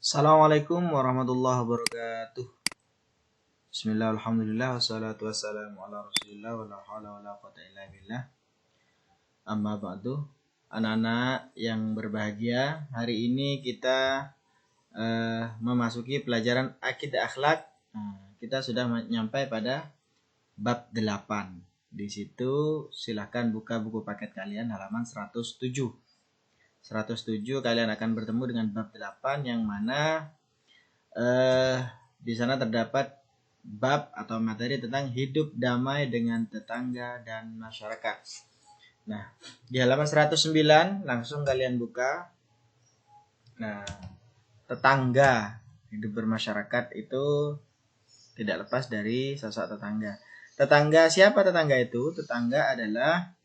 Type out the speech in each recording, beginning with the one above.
Assalamualaikum warahmatullahi wabarakatuh. Bismillah, alhamdulillah, wassalatu wassalamu ala rasulillah, wa la hawla wa la quwata illa billah. Amma ba'du. Anak-anak yang berbahagia, hari ini kita memasuki pelajaran akidah akhlak. Kita sudah nyampai pada bab 8. Di situ silahkan buka buku paket kalian halaman 107. 107 kalian akan bertemu dengan bab 8 yang mana di sana terdapat bab atau materi tentang hidup damai dengan tetangga dan masyarakat. Nah, di halaman 109 langsung kalian buka. Nah, tetangga, hidup bermasyarakat itu tidak lepas dari sosok tetangga. Tetangga, siapa tetangga itu? Tetangga adalah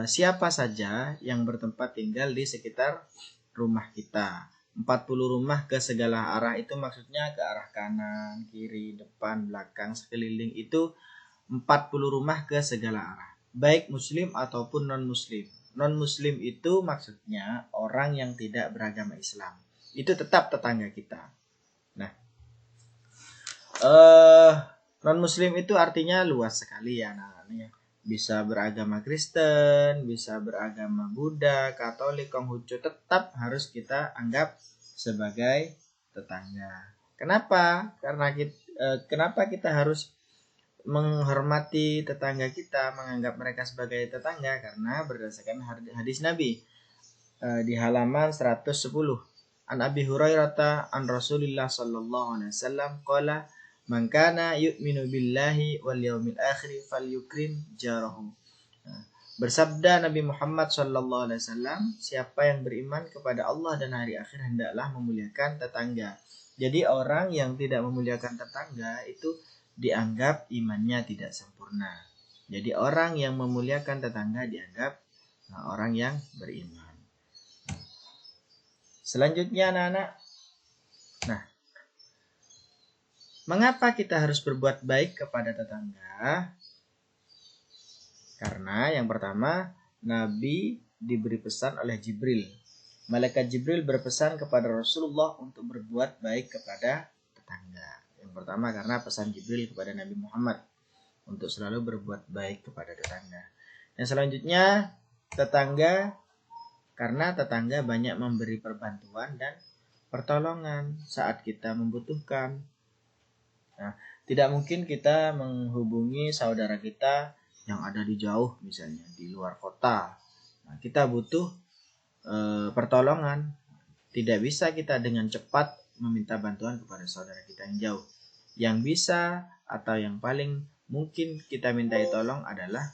siapa saja yang bertempat tinggal di sekitar rumah kita. 40 rumah ke segala arah itu maksudnya ke arah kanan, kiri, depan, belakang, sekeliling itu 40 rumah ke segala arah. Baik muslim ataupun non-muslim. Non-muslim itu maksudnya orang yang tidak beragama Islam. Itu tetap tetangga kita. Nah, non-muslim itu artinya luas sekali ya anak-anaknya. Bisa beragama Kristen, bisa beragama Buddha, Katolik, Konghucu, tetap harus kita anggap sebagai tetangga. Kenapa? Kenapa kita harus menghormati tetangga kita, menganggap mereka sebagai tetangga? Karena berdasarkan hadis Nabi di halaman 110. An Abi Hurairah an Rasulillah sallallahu alaihi wasallam qala man kana yu'minu billahi wal yaumil akhir falyukrim jarahu. Bersabda Nabi Muhammad sallallahu alaihi wasallam, siapa yang beriman kepada Allah dan hari akhir hendaklah memuliakan tetangga. Jadi orang yang tidak memuliakan tetangga itu dianggap imannya tidak sempurna. Jadi orang yang memuliakan tetangga dianggap orang yang beriman. Selanjutnya anak-anak. Nah, mengapa kita harus berbuat baik kepada tetangga? Karena yang pertama, Nabi diberi pesan oleh Jibril. Malaikat Jibril berpesan kepada Rasulullah untuk berbuat baik kepada tetangga. Yang pertama karena pesan Jibril kepada Nabi Muhammad untuk selalu berbuat baik kepada tetangga. Yang selanjutnya, tetangga, karena tetangga banyak memberi perbantuan dan pertolongan saat kita membutuhkan. Nah, tidak mungkin kita menghubungi saudara kita yang ada di jauh, misalnya di luar kota. Nah, kita butuh pertolongan. Tidak bisa kita dengan cepat meminta bantuan kepada saudara kita yang jauh. Yang bisa atau yang paling mungkin kita mintai tolong adalah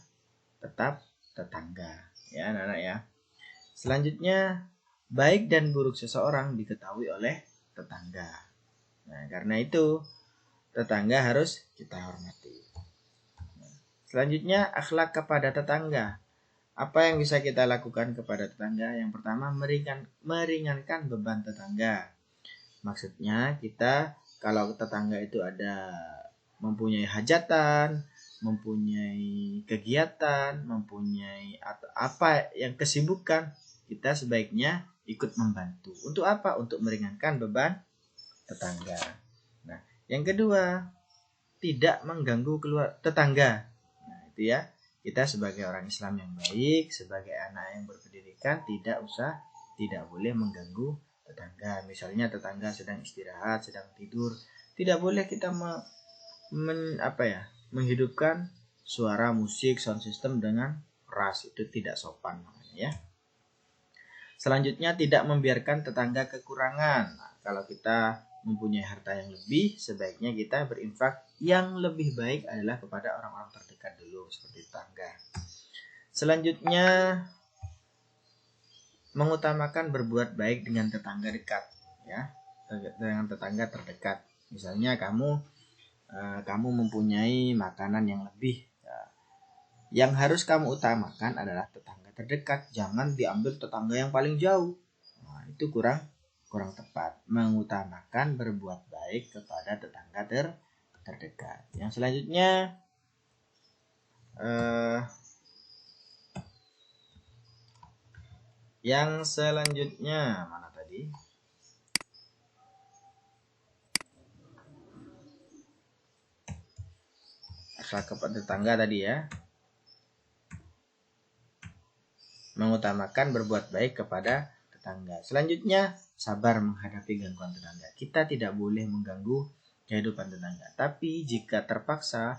tetap tetangga. Ya, anak-anak ya. Selanjutnya, baik dan buruk seseorang diketahui oleh tetangga. Nah, karena itu tetangga harus kita hormati. Selanjutnya, akhlak kepada tetangga. Apa yang bisa kita lakukan kepada tetangga? Yang pertama, meringankan beban tetangga. Maksudnya kita kalau tetangga itu ada mempunyai hajatan, mempunyai kegiatan, mempunyai apa yang kesibukan, kita sebaiknya ikut membantu. Untuk apa? Untuk meringankan beban tetangga. Nah, yang kedua, tidak mengganggu tetangga. Nah, itu ya. Kita sebagai orang Islam yang baik, sebagai anak yang berpendidikan, tidak boleh mengganggu tetangga. Misalnya tetangga sedang istirahat, sedang tidur, tidak boleh kita menghidupkan suara musik, sound system dengan keras. Itu tidak sopan namanya ya. Selanjutnya, tidak membiarkan tetangga kekurangan. Nah, kalau kita mempunyai harta yang lebih, sebaiknya kita berinfak. Yang lebih baik adalah kepada orang-orang terdekat dulu, seperti tetangga. Selanjutnya, mengutamakan berbuat baik dengan tetangga dekat, ya, dengan tetangga terdekat. Misalnya kamu mempunyai makanan yang lebih, ya, yang harus kamu utamakan adalah tetangga terdekat. Jangan diambil tetangga yang paling jauh. Nah, itu kurang tepat. Mengutamakan berbuat baik kepada tetangga terdekat. Yang selanjutnya, mana tadi? akhlak kepada tetangga tadi ya. Mengutamakan berbuat baik kepada tetangga. Selanjutnya, sabar menghadapi gangguan tetangga. Kita tidak boleh mengganggu kehidupan tetangga. Tapi jika terpaksa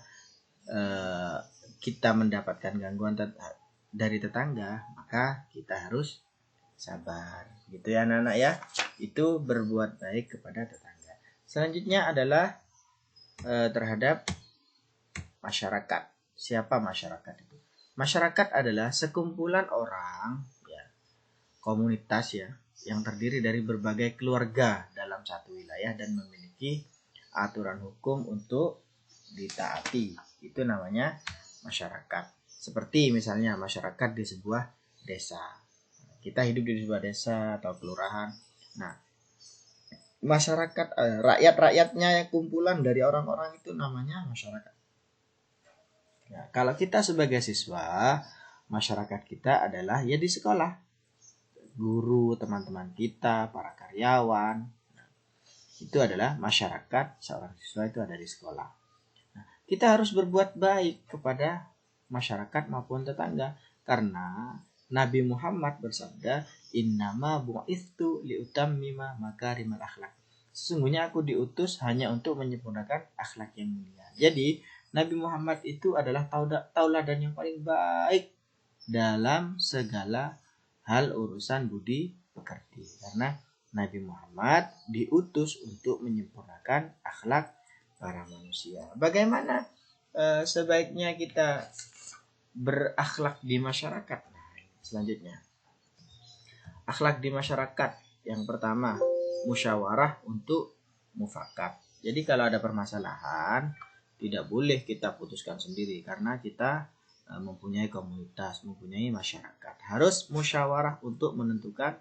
kita mendapatkan gangguan dari tetangga, maka kita harus sabar. Gitu ya anak-anak ya. Itu berbuat baik kepada tetangga. Selanjutnya adalah terhadap masyarakat. Siapa masyarakat itu? Masyarakat adalah sekumpulan orang, ya, komunitas ya, yang terdiri dari berbagai keluarga dalam satu wilayah dan memiliki aturan hukum untuk ditaati. Itu namanya masyarakat. Seperti misalnya masyarakat di sebuah desa. Kita hidup di sebuah desa atau kelurahan. Nah, masyarakat, rakyat-rakyatnya, kumpulan dari orang-orang itu namanya masyarakat. Ya, kalau kita sebagai siswa, masyarakat kita adalah ya di sekolah, guru, teman-teman kita, para karyawan. Nah, itu adalah masyarakat. Seorang siswa itu ada di sekolah. Nah, kita harus berbuat baik kepada masyarakat maupun tetangga, karena Nabi Muhammad bersabda, innama bu'ithu liutammima makarimal akhlak. Sesungguhnya aku diutus hanya untuk menyempurnakan akhlak yang mulia. Jadi Nabi Muhammad itu adalah tauladan yang paling baik dalam segala hal urusan budi pekerti. Karena Nabi Muhammad diutus untuk menyempurnakan akhlak para manusia. Bagaimana sebaiknya kita berakhlak di masyarakat? Nah, selanjutnya, akhlak di masyarakat yang pertama, musyawarah untuk mufakat. Jadi kalau ada permasalahan, tidak boleh kita putuskan sendiri, karena kita mempunyai komunitas, mempunyai masyarakat. Harus musyawarah untuk menentukan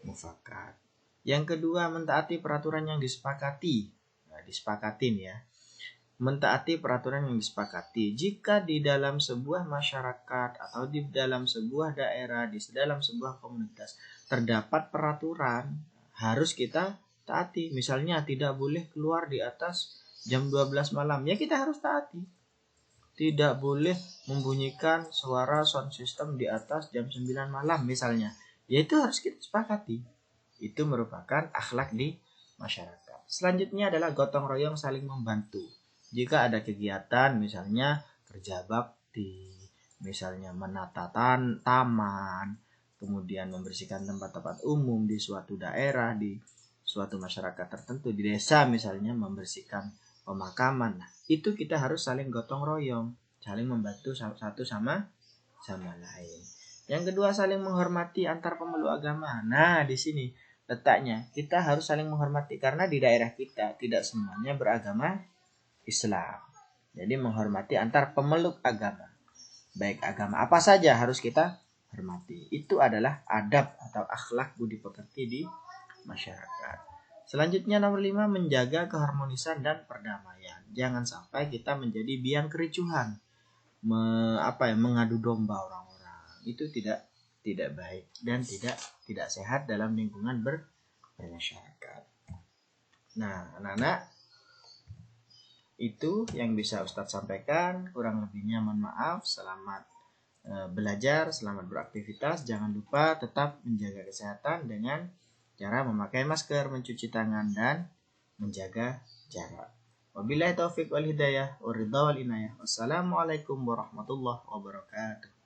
mufakat. Yang kedua, mentaati peraturan yang disepakati. Nah, disepakatin ya. Mentaati peraturan yang disepakati. Jika di dalam sebuah masyarakat atau di dalam sebuah daerah, di dalam sebuah komunitas terdapat peraturan, harus kita taati. Misalnya tidak boleh keluar di atas jam 12 malam, ya kita harus taati. Tidak boleh membunyikan suara sound system di atas jam 9 malam misalnya, ya itu harus kita sepakati. Itu merupakan akhlak di masyarakat. Selanjutnya adalah gotong royong saling membantu. Jika ada kegiatan misalnya kerja bakti, misalnya menata taman, kemudian membersihkan tempat-tempat umum di suatu daerah, di suatu masyarakat tertentu, di desa misalnya membersihkan pemakaman. Nah, itu kita harus saling gotong royong, saling membantu satu sama lain. Yang kedua, saling menghormati antar pemeluk agama. Nah, di sini letaknya, kita harus saling menghormati karena di daerah kita tidak semuanya beragama Islam. Jadi menghormati antar pemeluk agama. Baik agama apa saja harus kita hormati. Itu adalah adab atau akhlak budi pekerti di masyarakat. Selanjutnya nomor 5, menjaga keharmonisan dan perdamaian. Jangan sampai kita menjadi biang kericuhan, mengadu domba orang-orang. Itu tidak baik dan tidak sehat dalam lingkungan bermasyarakat. Nah, anak-anak, itu yang bisa Ustadz sampaikan. Kurang lebihnya mohon maaf. Selamat belajar, selamat beraktivitas. Jangan lupa tetap menjaga kesehatan dengan cara memakai masker, mencuci tangan, dan menjaga jarak. Wabillahi taufiq wal hidayah, waridha wal inayah. Wassalamualaikum warahmatullahi wabarakatuh.